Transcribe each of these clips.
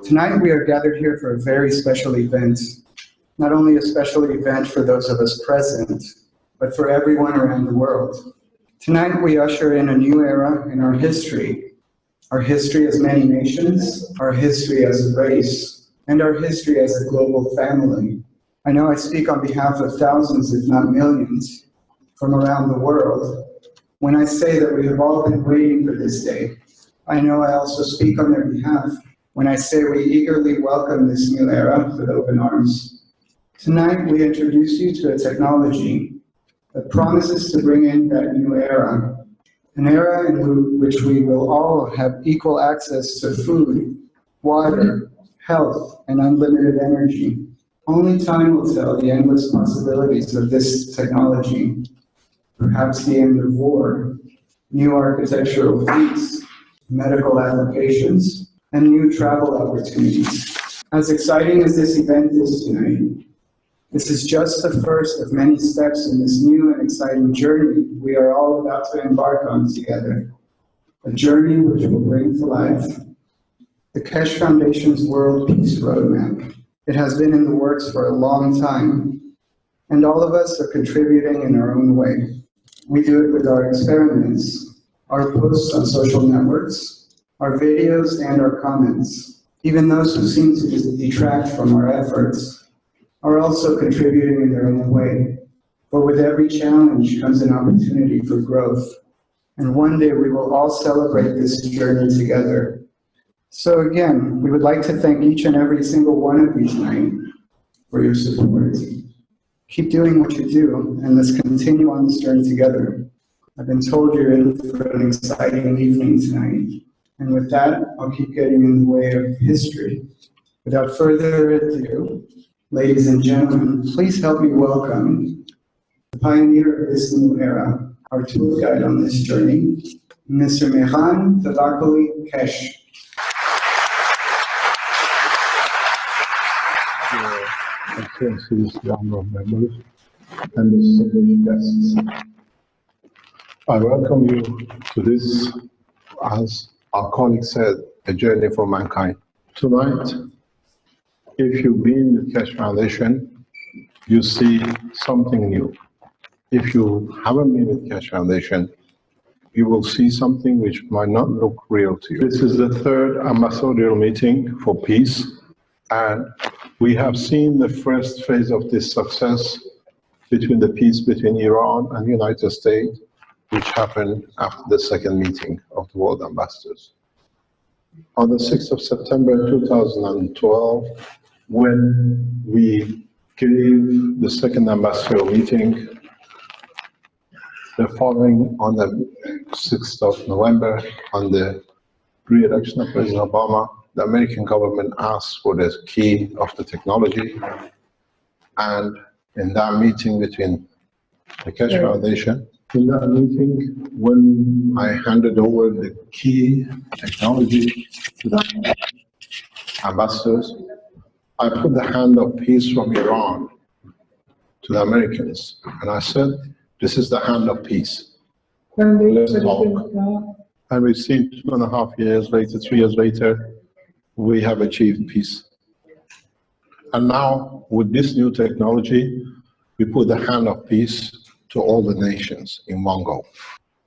Tonight we are gathered here for a very special event. Not only a special event for those of us present, but for everyone around the world. Tonight we usher in a new era in our history as many nations, our history as a race, and our history as a global family. I know I speak on behalf of thousands, if not millions, from around the world when I say that we have all been waiting for this day. I know I also speak on their behalf when I say we eagerly welcome this new era with open arms. Tonight we introduce you to a technology that promises to bring in that new era, an era in which we will all have equal access to food, water, health, and unlimited energy. Only time will tell the endless possibilities of this technology. Perhaps the end of war, new architectural feats, medical applications, and new travel opportunities. As exciting as this event is tonight, this is just the first of many steps in this new and exciting journey we are all about to embark on together. A journey which will bring to life the Keshe Foundation's World Peace Roadmap. It has been in the works for a long time, and all of us are contributing in our own way. We do it with our experiments, our posts on social networks, our videos, and our comments. Even those who seem to detract from our efforts are also contributing in their own way. But with every challenge comes an opportunity for growth. And one day we will all celebrate this journey together. So again, we would like to thank each and every single one of you tonight for your support. Keep doing what you do, and let's continue on this journey together. I've been told you're in for an exciting evening tonight. And with that, I'll keep getting in the way of history. Without further ado, ladies and gentlemen, please help me welcome the pioneer of this new era, our tour guide on this journey, Mr. Meeting Keshe. Excellencies, the honorable members, and distinguished guests. I welcome you to this, as our colleague said, a journey for mankind. Tonight, if you've been with Keshe Foundation, you see something new. If you haven't been with Keshe Foundation, you will see something which might not look real to you. This is the third ambassadorial meeting for peace, and we have seen the first phase of this success between the peace between Iran and the United States, which happened after the second meeting of the World Ambassadors. On the 6th of September 2012, when we gave the second ambassadorial meeting, the following, on the 6th of November, on the re-election of President Obama, the American government asked for the key of the technology, and in that meeting between the Keshe Foundation, in that meeting, when I handed over the key technology to the ambassadors, I put the hand of peace from Iran to the Americans, and I said, this is the hand of peace. Let's talk. And we've seen 2.5 years later, 3 years later, we have achieved peace. And now, with this new technology, we put the hand of peace to all the nations in one go.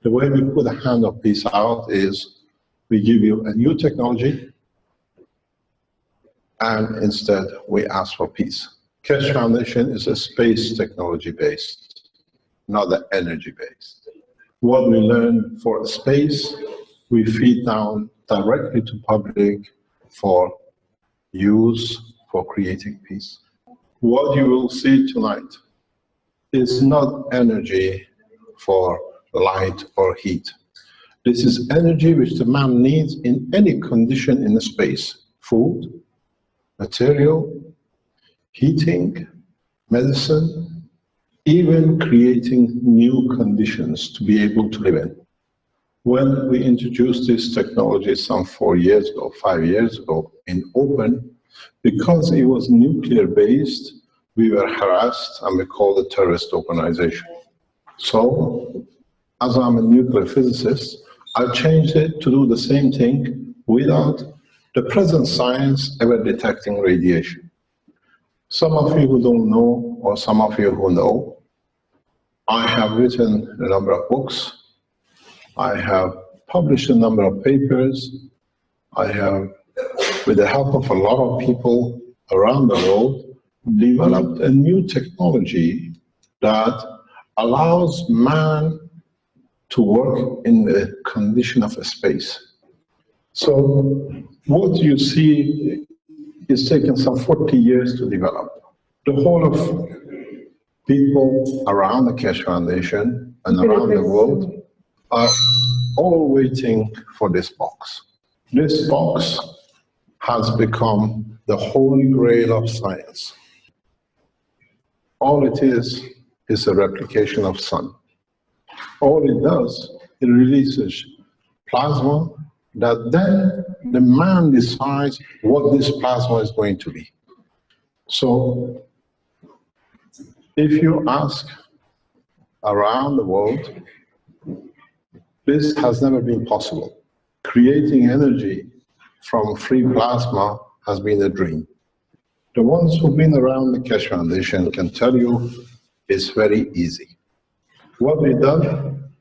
The way we put the hand of peace out is we give you a new technology, and instead we ask for peace. Keshe Foundation is a space technology based, not the energy based. What we learn for space, we feed down directly to public for use for creating peace. What you will see tonight is not energy for light or heat. This is energy which the man needs in any condition in the space: food, material, heating, medicine, even creating new conditions to be able to live in. When we introduced this technology some 4 years ago, 5 years ago, in open, because it was nuclear based, we were harassed and we called it a terrorist organization. So, as I'm a nuclear physicist, I changed it to do the same thing without the present science ever detecting radiation. Some of you who don't know, or some of you who know, I have written a number of books. I have published a number of papers. I have, with the help of a lot of people around the world, developed a new technology that allows man to work in the condition of a space. So what you see is taken some 40 years to develop. The whole of people around the Keshe Foundation and around the world are all waiting for this box. This box has become the holy grail of science. All it is a replication of sun. All it does, it releases plasma that then the man decides what this plasma is going to be. So if you ask around the world, this has never been possible. Creating energy from free plasma has been a dream. The ones who've been around the Keshe Foundation can tell you it's very easy. What we've done,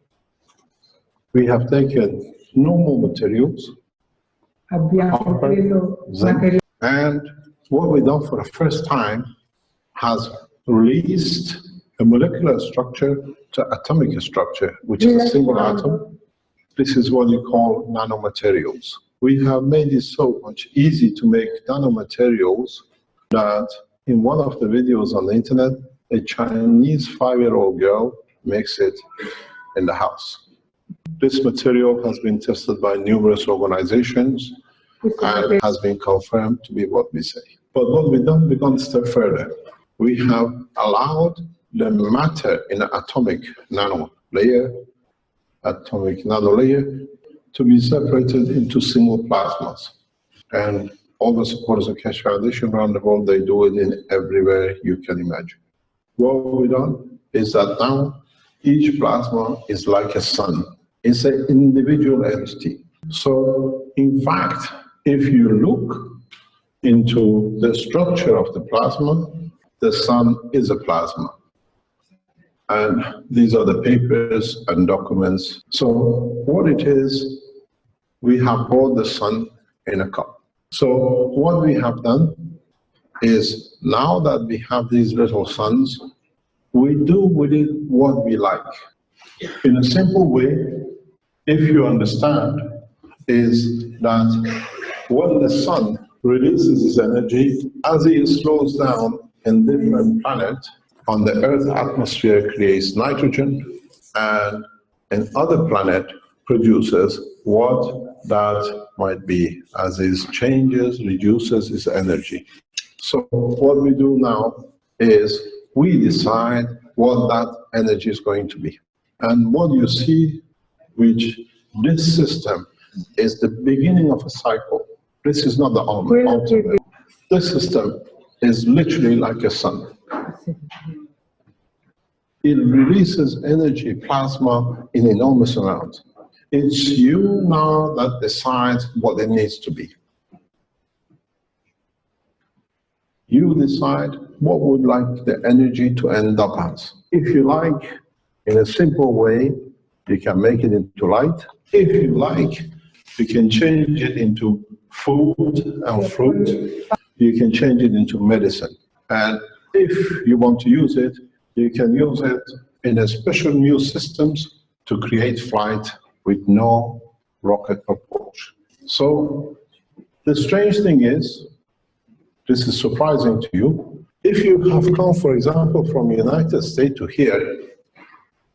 we have taken normal materials, copper, zinc, and what we've done for the first time has released a molecular structure to atomic structure, which is a single atom. This is what you call nanomaterials. We have made it so much easy to make nanomaterials that in one of the videos on the internet, a Chinese 5-year-old girl makes it in the house. This material has been tested by numerous organizations and has been confirmed to be what we say. But what we've done, we've gone a step further. We have allowed the matter in the atomic nano layer to be separated into single plasmas. And all the supporters of Keshe Foundation around the world, they do it in everywhere you can imagine. What we've done is that now each plasma is like a sun. It's an individual entity. So in fact, if you look into the structure of the plasma, the sun is a plasma. And these are the papers and documents. So what it is, we have brought the sun in a cup. So what we have done is, now that we have these little suns, we do with it what we like. In a simple way, if you understand, is that when the sun releases its energy, as it slows down in different planets, on the Earth's atmosphere creates nitrogen, and an other planet produces what that might be, as it changes, reduces its energy. So what we do now is we decide what that energy is going to be. And what you see, which this system is the beginning of a cycle. This is not the ultimate. This system is literally like a sun. It releases energy, plasma, in enormous amounts. It's you now that decides what it needs to be. You decide what would like the energy to end up as. If you like, in a simple way, you can make it into light. If you like, you can change it into food and fruit. You can change it into medicine. And if you want to use it, you can use it in a special new systems to create flight with no rocket propulsion. So the strange thing is, this is surprising to you, if you have come, for example, from the United States to here,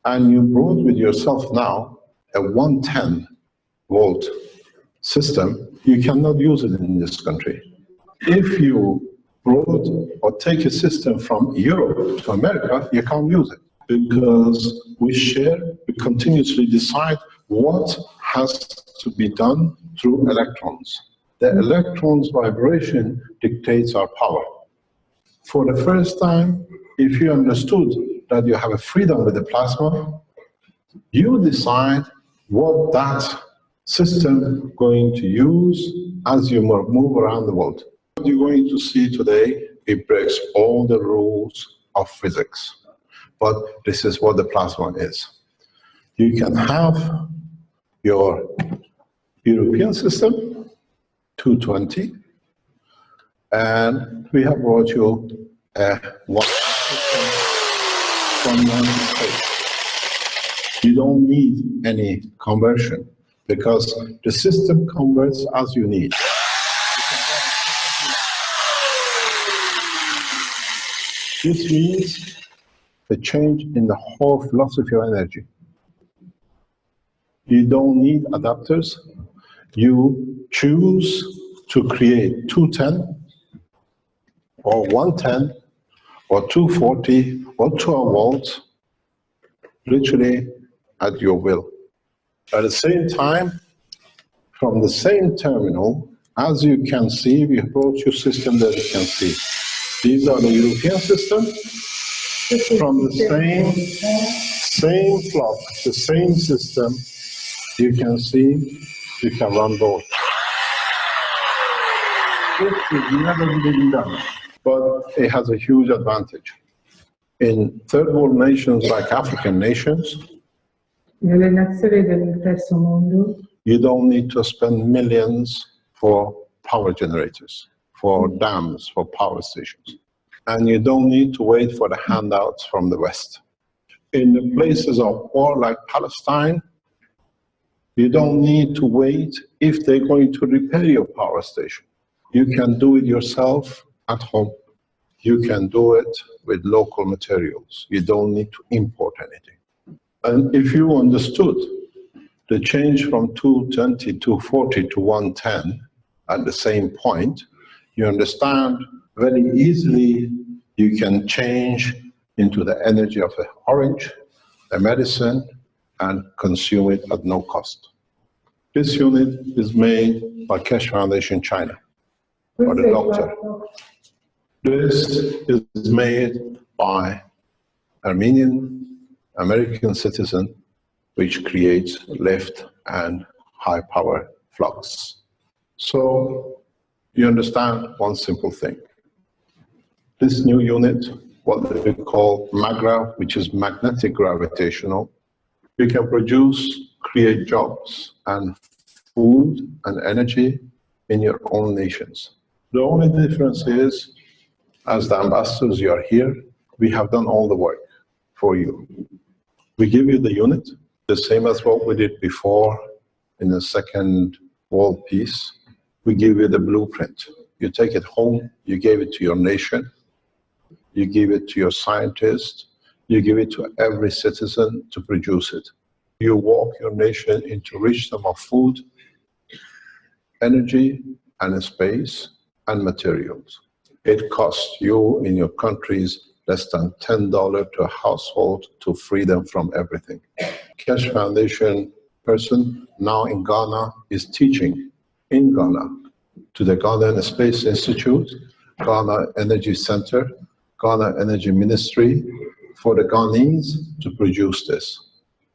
and you brought with yourself now a 110 volt system, you cannot use it in this country. If you brought or take a system from Europe to America, you can't use it, because we continuously decide what has to be done through electrons. The electrons' vibration dictates our power. For the first time, if you understood that you have a freedom with the plasma, you decide what that system going to use as you move around the world. What you're going to see today, it breaks all the rules of physics. But this is what the plasma is. You can have your European system, 220, and we have brought you a one system from one space. You don't need any conversion because the system converts as you need. This means the change in the whole philosophy of energy. You don't need adapters. You choose to create 210 or 110 or 240 or 12 volts, literally at your will. At the same time, from the same terminal, as you can see, we brought you system that you can see. These are the European system. From the same clock, the same system, you can see, you can run both. This is never been done, but it has a huge advantage. In third world nations like African nations, nelle nazioni del terzo mondo, you don't need to spend millions for power generators, for dams, for power stations. And you don't need to wait for the handouts from the West. In the places of war like Palestine, you don't need to wait if they're going to repair your power station. You can do it yourself at home. You can do it with local materials. You don't need to import anything. And if you understood the change from 220, 240 to 110 at the same point, you understand very easily you can change into the energy of the orange, a medicine, and consume it at no cost. This unit is made by Keshe Foundation China, for the doctor. This is made by Armenian American citizen, which creates lift and high power flux. So you understand one simple thing. This new unit, what we call MAGRA, which is magnetic gravitational, we can produce, create jobs and food and energy in your own nations. The only difference is, as the ambassadors, you are here, we have done all the work for you. We give you the unit, the same as what we did before in the Second World Peace. We give you the blueprint. You take it home, you give it to your nation, you give it to your scientists, you give it to every citizen to produce it. You walk your nation into richness of food, energy, and space, and materials. It costs you in your countries less than $10 to a household to free them from everything. Keshe Foundation person now in Ghana is teaching in Ghana to the Ghana Space Institute, Ghana Energy Center, Ghana Energy Ministry, for the Ghanaians to produce this.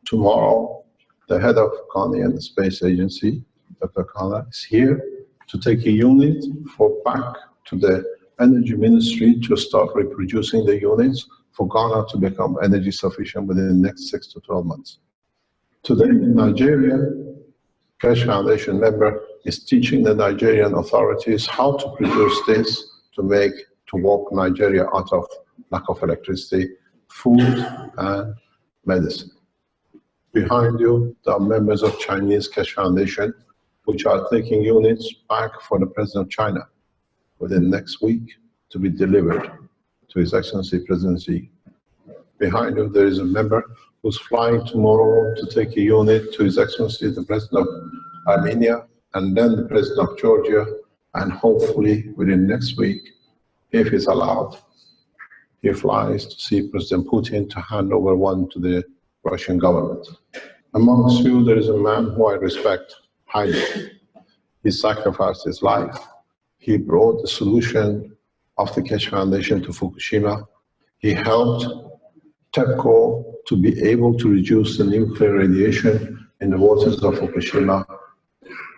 Tomorrow, the head of Ghanaian Space Agency, Dr. Kala, is here to take a unit for back to the Energy Ministry to start reproducing the units for Ghana to become energy sufficient within the next 6 to 12 months. Today in Nigeria, Keshe Foundation member is teaching the Nigerian authorities how to produce this to walk Nigeria out of lack of electricity, food, and medicine. Behind you, there are members of Chinese Keshe Foundation, which are taking units back for the President of China within next week to be delivered to His Excellency President Xi. Behind you, there is a member who's flying tomorrow to take a unit to His Excellency the President of Armenia, and then the President of Georgia, and hopefully within next week, if he's allowed, he flies to see President Putin to hand over one to the Russian government. Amongst you, there is a man who I respect highly. He sacrificed his life. He brought the solution of the Keshe Foundation to Fukushima. He helped TEPCO to be able to reduce the nuclear radiation in the waters of Fukushima.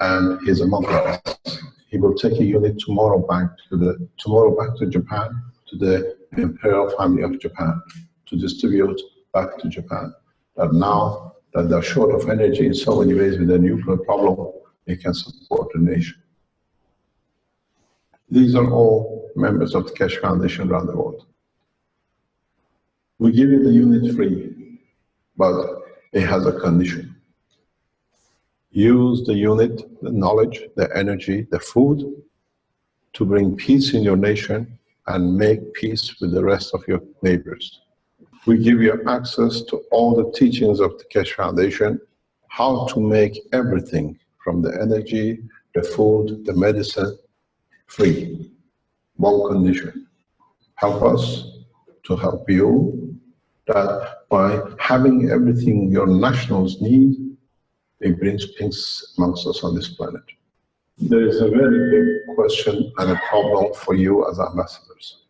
and he's among us. He will take a unit tomorrow back to Japan, to the imperial family of Japan, to distribute back to Japan. But now that they're short of energy in so many ways with the nuclear problem, they can support the nation. These are all members of the Keshe Foundation around the world. We give you the unit free, but it has a condition. Use the unit, the knowledge, the energy, the food to bring peace in your nation and make peace with the rest of your neighbors. We give you access to all the teachings of the Keshe Foundation, how to make everything from the energy, the food, the medicine, free. One condition: help us to help you, that by having everything your nationals need, it brings peace amongst us on this planet. There is a very big question and a problem for you as ambassadors.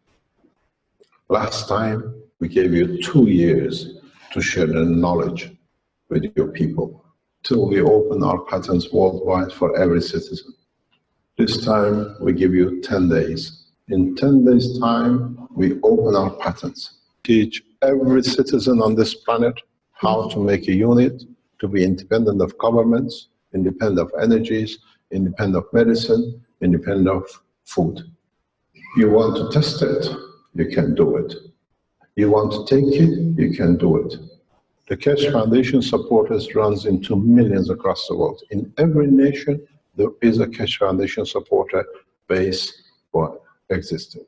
Last time, we gave you 2 years to share the knowledge with your people, till we open our patents worldwide for every citizen. This time, we give you 10 days. In 10 days' time, we open our patents. Teach every citizen on this planet how to make a unit, to be independent of governments, independent of energies, independent of medicine, independent of food. You want to test it, you can do it. You want to take it, you can do it. The Keshe Foundation supporters runs into millions across the world. In every nation, there is a Keshe Foundation supporter base for existing.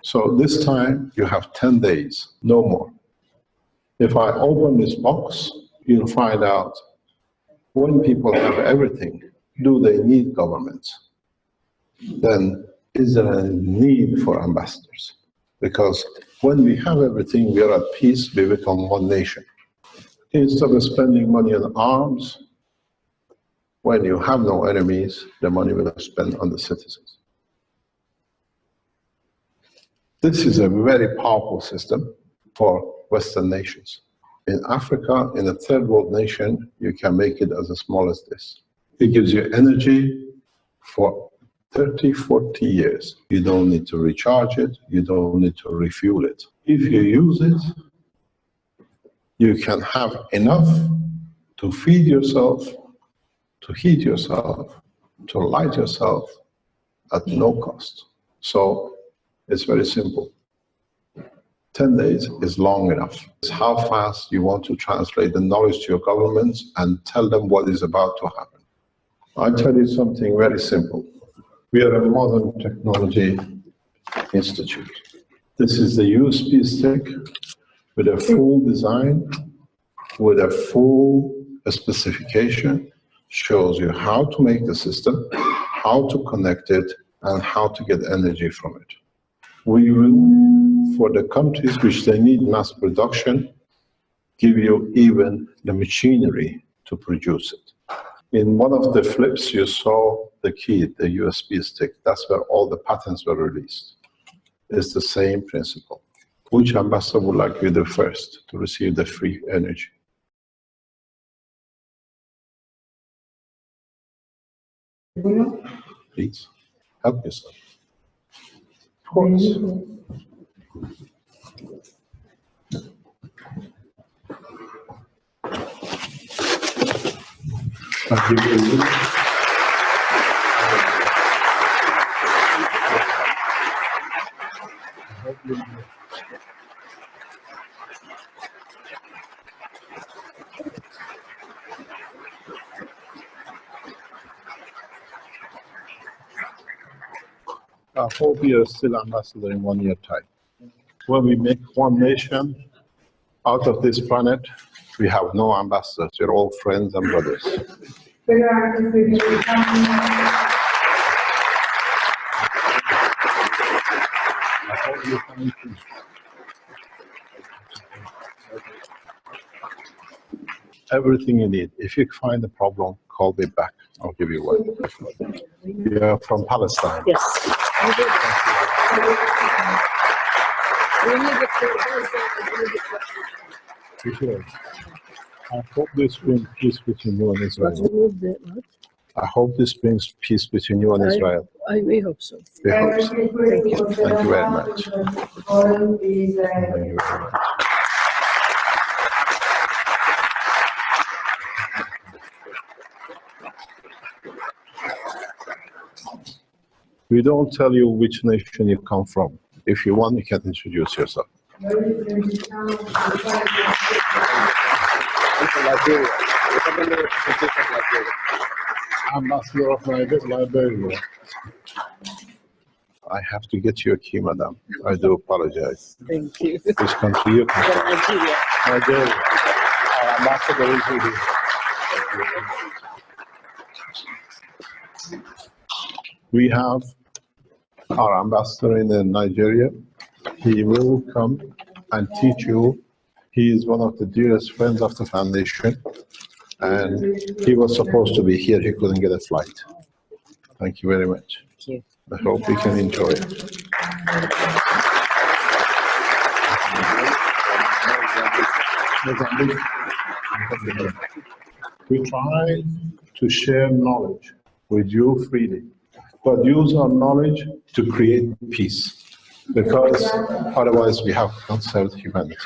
So this time, you have 10 days, no more. If I open this box, you'll find out when people have everything, do they need governments? Then is there a need for ambassadors? Because when we have everything, we are at peace, we become one nation. Instead of spending money on arms, when you have no enemies, the money will be spent on the citizens. This is a very powerful system for Western nations. In Africa, in a third world nation, you can make it as small as this. It gives you energy for 30, 40 years. You don't need to recharge it, you don't need to refuel it. If you use it, you can have enough to feed yourself, to heat yourself, to light yourself at no cost. So it's very simple. 10 days is long enough. It's how fast you want to translate the knowledge to your governments and tell them what is about to happen. I'll tell you something very simple. We are a modern technology institute. This is the USB stick with a full design, with a full specification, shows you how to make the system, how to connect it, and how to get energy from it. We will, for the countries which they need mass production, give you even the machinery to produce it. In one of the flips, you saw the key, the USB stick. That's where all the patents were released. It's the same principle. Which ambassador would like to be the first to receive the free energy? Please, help yourself. Of course. I'll give you a link. I hope you're still ambassador in 1 year time. When we make one nation out of this planet, we have no ambassadors. We're all friends and brothers. Everything you need. If you find a problem, call me back. I'll give you one. You're from Palestine. Yes. I hope this will peace between you and Israel. I hope this brings peace between you and Israel. We hope so. We hope so. Thank you. Thank you very much. Thank you very much. We don't tell you which nation you come from. If you want, you can introduce yourself. Ambassador of Liberia. I have to get you a key, madam. I do apologize. Thank you. Which country you come from? Nigeria. Nigeria. Our ambassador is here. We have our ambassador in Nigeria. He will come and teach you. He is one of the dearest friends of the foundation, and he was supposed to be here. He couldn't get a flight. Thank you very much. Thank you. I hope we can enjoy it. We try to share knowledge with you freely, but use our knowledge to create peace, because otherwise we have not served humanity.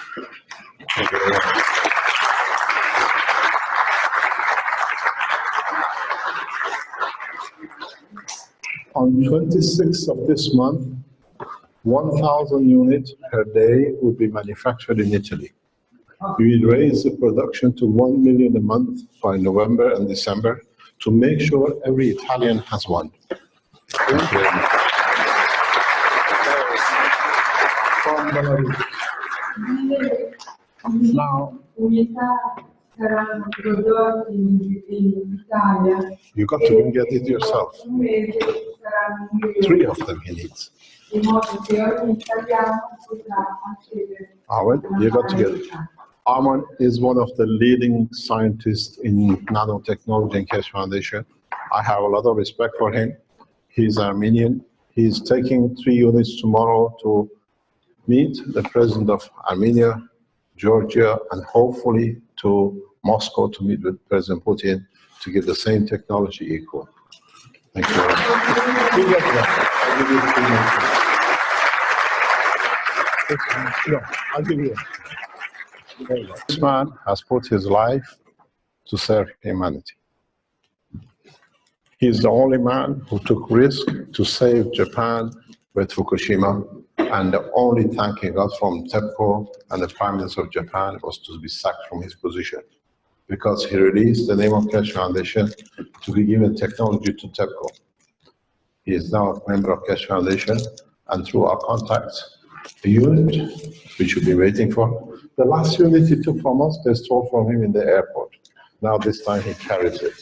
On 26th of this month, 1,000 units per day will be manufactured in Italy. We will raise the production to 1 million a month by November and December to make sure every Italian has one. Thank you very much. From Belarus. Now, you got to get it yourself. 3 of them he needs. Arwen, you got to get it. Arwen is one of the leading scientists in nanotechnology in Keshe Foundation. I have a lot of respect for him. He's Armenian. He's taking 3 units tomorrow to meet the president of Armenia, Georgia, and hopefully to Moscow to meet with President Putin to get the same technology equal. Thank you very much. I'll give you This man has put his life to serve humanity. He's the only man who took risk to save Japan with Fukushima, and the only thank he got from TEPCO and the Prime Minister of Japan was to be sacked from his position, because he released the name of Keshe Foundation to be given technology to TEPCO. He is now a member of Keshe Foundation, and through our contacts, the unit, which we've been waiting for, the last unit he took from us, they stole from him in the airport. Now this time he carries it.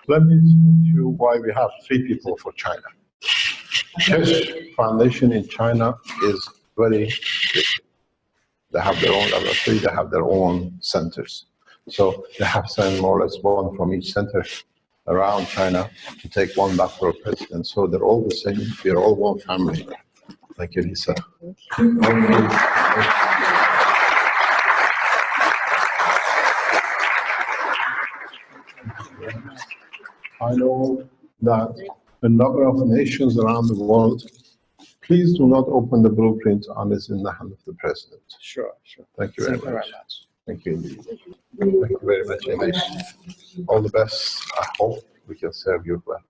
Let me explain to you why we have 3 people for China. Keshe Foundation in China is very big. They have their own laboratory, they have their own centers. So they have sent more or less 1 from each center around China to take 1 back for a president. So they're all the same. We are all one family. Thank you, Lisa. Thank you. I know that a number of nations around the world, please do not open the blueprint unless in the hand of the president. Sure, sure. Thank you very much. Thank you indeed. Thank you very much, Amy. All the best. I hope we can serve you well.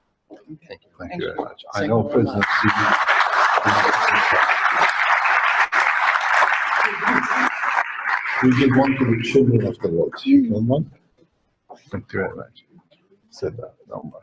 Thank you. Thank you very much. I know President Xi. We did one to the children of the world. You know one? Thank you very much. Said that number.